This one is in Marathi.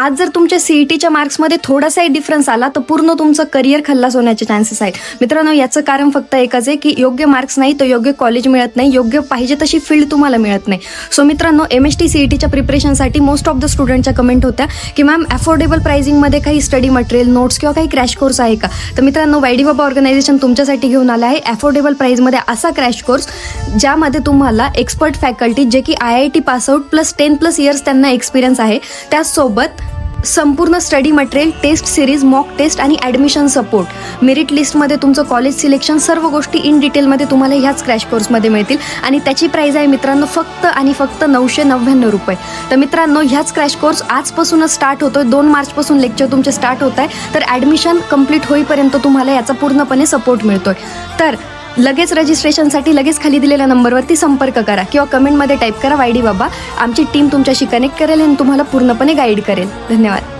आज जर तुमच्या CETच्या मार्क्समध्ये थोडासाही डिफरन्स आला तर पूर्ण तुमचं करिअर खल्लास होण्याचे चान्सेस आहेत. मित्रांनो, याचं कारण फक्त एकच आहे की योग्य मार्क्स नाही तर योग्य कॉलेज मिळत नाही, योग्य पाहिजे तशी फील्ड तुम्हाला मिळत नाही. सो मित्रांनो, MST CETच्या प्रिपरेशनसाठी मोस्ट ऑफ द स्टुडंटच्या कमेंट होत्या की मॅम अफोर्डेबल प्राइसिंगमध्ये काही स्टडी मटेरियल, नोट्स किंवा काही क्रॅश कोर्स आहे का. तर मित्रांनो, वायडी बाबा ऑर्गनायझेशन तुमच्यासाठी घेऊन आलं आहे अफोर्डेबल प्राइसमध्ये असा क्रॅश कोर्स ज्यामध्ये तुम्हाला एक्सपर्ट फॅकल्टी जे की IIT पासआउट प्लस 10+ इयर्स त्यांना एक्सपिरियन्स आहे, त्याचसोबत संपूर्ण study material, test series, mock test आणि ॲडमिशन सपोर्ट, मेरिट लिस्टमध्ये तुमचं कॉलेज सिलेक्शन, सर्व गोष्टी इन डिटेलमध्ये तुम्हाला ह्याच क्रॅश कोर्समध्ये मिळतील. आणि त्याची प्राईज आहे मित्रांनो फक्त आणि फक्त 999 रुपये. तर मित्रांनो, ह्याच क्रॅश कोर्स आजपासूनच स्टार्ट होतोय. 2 मार्चपासून लेक्चर तुमचे स्टार्ट होत आहे. तर ॲडमिशन कंप्लीट होईपर्यंत तुम्हाला याचा पूर्णपणे सपोर्ट मिळतोय. तर लगेच रजिस्ट्रेशनसाठी लगेच खाली दिलेल्या नंबरवरती संपर्क करा किंवा कमेंटमध्ये टाईप करा वायडी बाबा. आमची टीम तुमच्याशी कनेक्ट करेल आणि तुम्हाला पूर्णपणे गाईड करेल. धन्यवाद.